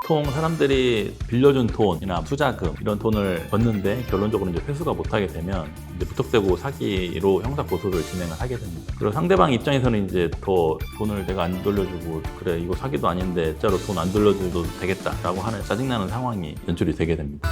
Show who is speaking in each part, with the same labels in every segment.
Speaker 1: 보통 사람들이 빌려준 돈이나 투자금 이런 돈을 걷는데 결론적으로 이제 회수가 못하게 되면 이제 무턱대고 사기로 형사 고소를 진행을 하게 됩니다. 그리고 상대방 입장에서는 이제 더 돈을 내가 안 돌려주고 그래 이거 사기도 아닌데 진짜로 돈 안 돌려줘도 되겠다라고 하는 짜증나는 상황이 연출이 되게 됩니다.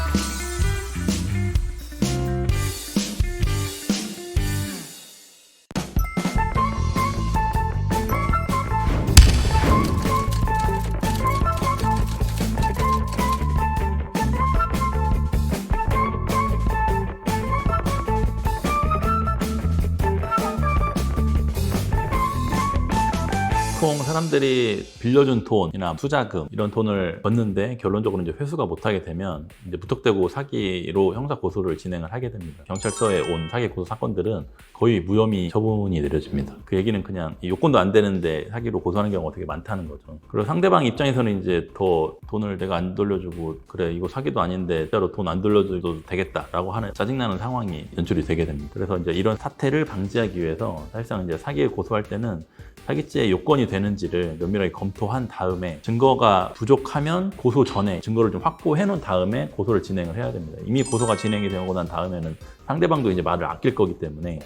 Speaker 1: 보통 사람들이 빌려준 돈이나 투자금 이런 돈을 걷는데 결론적으로 이제 회수가 못하게 되면 이제 무턱대고 사기로 형사 고소를 진행을 하게 됩니다. 경찰서에 온 사기 고소 사건들은 거의 무혐의 처분이 내려집니다. 그 얘기는 그냥 요건도 안 되는데 사기로 고소하는 경우가 되게 많다는 거죠. 그리고 상대방 입장에서는 이제 더 돈을 내가 안 돌려주고 그래 이거 사기도 아닌데 진짜로 돈 안 돌려줘도 되겠다라고 하는 짜증나는 상황이 연출이 되게 됩니다. 그래서 이제 이런 사태를 방지하기 위해서 사실상 이제 사기에 고소할 때는 사기죄의 요건이 되는지를 면밀하게 검토한 다음에 증거가 부족하면 고소 전에 증거를 좀 확보해 놓은 다음에 고소를 진행을 해야 됩니다. 이미 고소가 진행이 되고 난 다음에는 상대방도 이제 말을 아낄 거기 때문에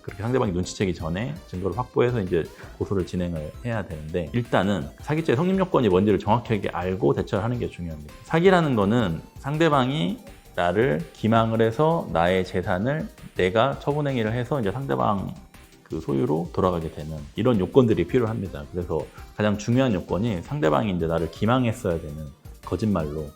Speaker 1: 그렇게 상대방이 눈치채기 전에 증거를 확보해서 이제 고소를 진행을 해야 되는데 일단은 사기죄의 성립 요건이 뭔지를 정확하게 알고 대처를 하는 게 중요합니다. 사기라는 거는 상대방이 나를 기망을 해서 나의 재산을 내가 처분행위를 해서 이제 상대방 그 소유로 돌아가게 되는 이런 요건들이 필요합니다. 그래서 가장 중요한 요건이 상대방이 이제 나를 기망했어야 되는 거짓말로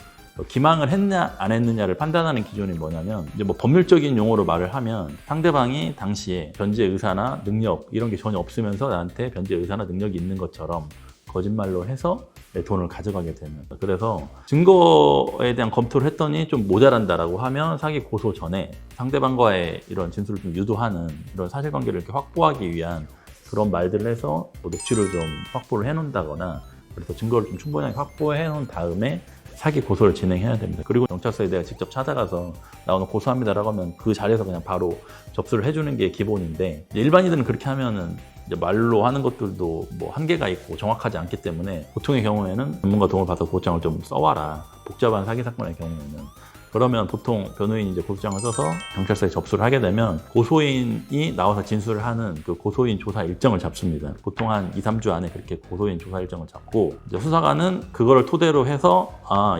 Speaker 1: 기망을 했냐 안 했느냐를 판단하는 기준이 뭐냐면 이제 뭐 법률적인 용어로 말을 하면 상대방이 당시에 변제 의사나 능력 이런 게 전혀 없으면서 나한테 변제 의사나 능력이 있는 것처럼 거짓말로 해서 내 돈을 가져가게 되는. 그래서 증거에 대한 검토를 했더니 좀 모자란다라고 하면 사기 고소 전에 상대방과의 이런 진술을 좀 유도하는 이런 사실관계를 이렇게 확보하기 위한 그런 말들을 해서 뭐 녹취를 좀 확보를 해놓는다거나 그래서 증거를 좀 충분하게 확보해 놓은 다음에 사기 고소를 진행해야 됩니다. 그리고 경찰서에 내가 직접 찾아가서 나 오늘 고소합니다라고 하면 그 자리에서 그냥 바로 접수를 해주는 게 기본인데 일반인들은 그렇게 하면은 이제 말로 하는 것들도 뭐 한계가 있고 정확하지 않기 때문에 보통의 경우에는 전문가 도움을 받아서 고소장을 좀 써와라. 복잡한 사기 사건의 경우에는 그러면 보통 변호인이 이제 고소장을 써서 경찰서에 접수를 하게 되면 고소인이 나와서 진술을 하는 그 고소인 조사 일정을 잡습니다. 보통 한 2, 3주 안에 그렇게 고소인 조사 일정을 잡고 이제 수사관은 그거를 토대로 해서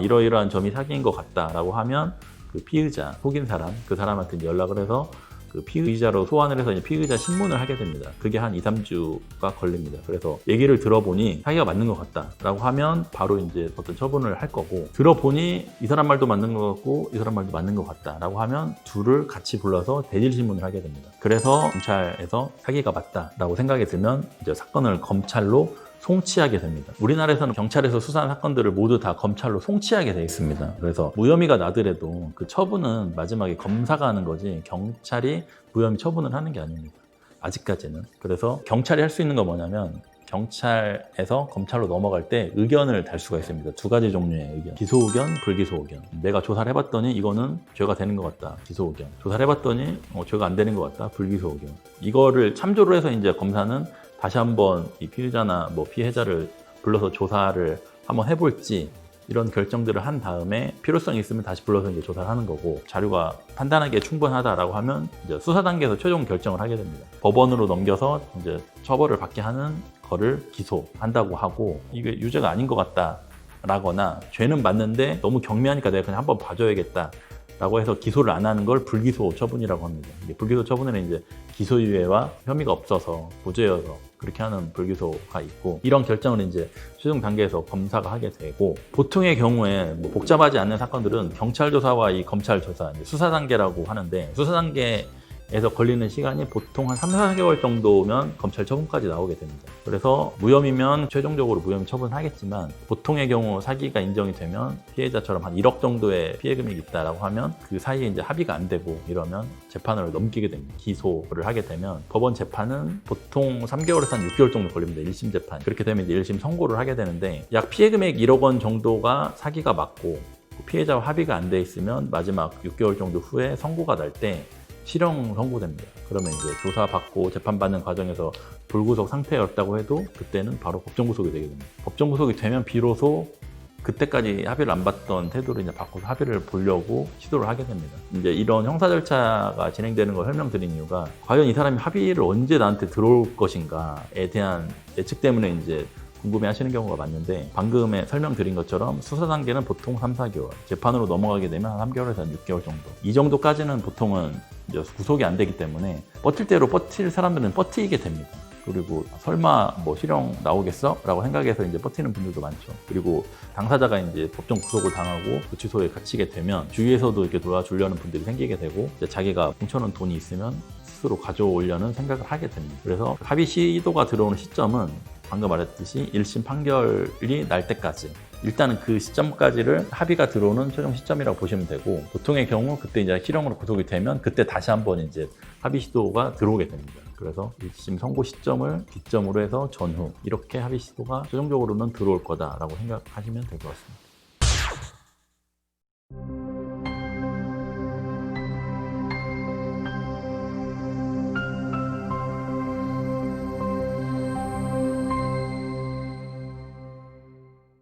Speaker 1: 이러이러한 점이 사기인 것 같다라고 하면 그 피의자, 속인 사람, 그 사람한테 이제 연락을 해서 그 피의자로 소환을 해서 이제 피의자 신문을 하게 됩니다. 그게 한 2, 3주가 걸립니다. 그래서 얘기를 들어보니 사기가 맞는 것 같다라고 하면 바로 이제 어떤 처분을 할 거고 들어보니 이 사람 말도 맞는 것 같고 이 사람 말도 맞는 것 같다라고 하면 둘을 같이 불러서 대질 신문을 하게 됩니다. 그래서 검찰에서 사기가 맞다라고 생각이 들면 이제 사건을 검찰로 송치하게 됩니다. 우리나라에서는 경찰에서 수사한 사건들을 모두 다 검찰로 송치하게 돼 있습니다. 그래서 무혐의가 나더라도 그 처분은 마지막에 검사가 하는 거지 경찰이 무혐의 처분을 하는 게 아닙니다. 아직까지는. 그래서 경찰이 할 수 있는 건 뭐냐면 경찰에서 검찰로 넘어갈 때 의견을 달 수가 있습니다. 두 가지 종류의 의견. 기소 의견, 불기소 의견. 내가 조사를 해봤더니 이거는 죄가 되는 것 같다. 기소 의견. 조사를 해봤더니 죄가 안 되는 것 같다. 불기소 의견. 이거를 참조를 해서 이제 검사는 다시 한번 이 피의자나 뭐 피해자를 불러서 조사를 한번 해볼지 이런 결정들을 한 다음에 필요성이 있으면 다시 불러서 이제 조사를 하는 거고 자료가 판단하기에 충분하다라고 하면 이제 수사 단계에서 최종 결정을 하게 됩니다. 법원으로 넘겨서 이제 처벌을 받게 하는 거를 기소한다고 하고 이게 유죄가 아닌 것 같다라거나 죄는 맞는데 너무 경미하니까 내가 그냥 한번 봐줘야겠다. 라고 해서 기소를 안 하는 걸 불기소 처분이라고 합니다. 불기소 처분에는 이제 기소유예와 혐의가 없어서 무죄여서 그렇게 하는 불기소가 있고 이런 결정을 이제 최종 단계에서 검사가 하게 되고 보통의 경우에 뭐 복잡하지 않는 사건들은 경찰 조사와 이 검찰 조사 수사 단계라고 하는데 수사 단계에서 걸리는 시간이 보통 한 3, 4개월 정도면 검찰 처분까지 나오게 됩니다. 그래서 무혐의면 최종적으로 무혐의 처분하겠지만 보통의 경우 사기가 인정이 되면 피해자처럼 한 1억 정도의 피해 금액이 있다라고 하면 그 사이에 이제 합의가 안 되고 이러면 재판을 넘기게 됩니다. 기소를 하게 되면 법원 재판은 보통 3개월에서 한 6개월 정도 걸립니다. 1심 재판. 그렇게 되면 이제 1심 선고를 하게 되는데 약 피해 금액 1억 원 정도가 사기가 맞고 피해자와 합의가 안 돼 있으면 마지막 6개월 정도 후에 선고가 날 때 실형 선고됩니다. 그러면 이제 조사받고 재판받는 과정에서 불구속 상태였다고 해도 그때는 바로 법정구속이 되게 됩니다. 법정구속이 되면 비로소 그때까지 합의를 안 받던 태도를 이제 바꿔서 합의를 보려고 시도를 하게 됩니다. 이제 이런 형사 절차가 진행되는 걸 설명드린 이유가 과연 이 사람이 합의를 언제 나한테 들어올 것인가에 대한 예측 때문에 이제 궁금해 하시는 경우가 많은데, 방금에 설명드린 것처럼 수사 단계는 보통 3, 4개월, 재판으로 넘어가게 되면 한 3개월에서 한 6개월 정도. 이 정도까지는 보통은 이제 구속이 안 되기 때문에 버틸 대로 버틸 사람들은 버티게 됩니다. 그리고 설마 뭐 실형 나오겠어? 라고 생각해서 이제 버티는 분들도 많죠. 그리고 당사자가 이제 법정 구속을 당하고 구치소에 갇히게 되면 주위에서도 이렇게 도와주려는 분들이 생기게 되고, 이제 자기가 뭉쳐놓은 돈이 있으면 스스로 가져오려는 생각을 하게 됩니다. 그래서 합의 시도가 들어오는 시점은 방금 말했듯이 1심 판결이 날 때까지, 일단은 그 시점까지를 합의가 들어오는 최종 시점이라고 보시면 되고, 보통의 경우 그때 이제 실형으로 구속이 되면 그때 다시 한번 이제 합의 시도가 들어오게 됩니다. 그래서 1심 선고 시점을 기점으로 해서 전후 이렇게 합의 시도가 최종적으로는 들어올 거다라고 생각하시면 될 것 같습니다.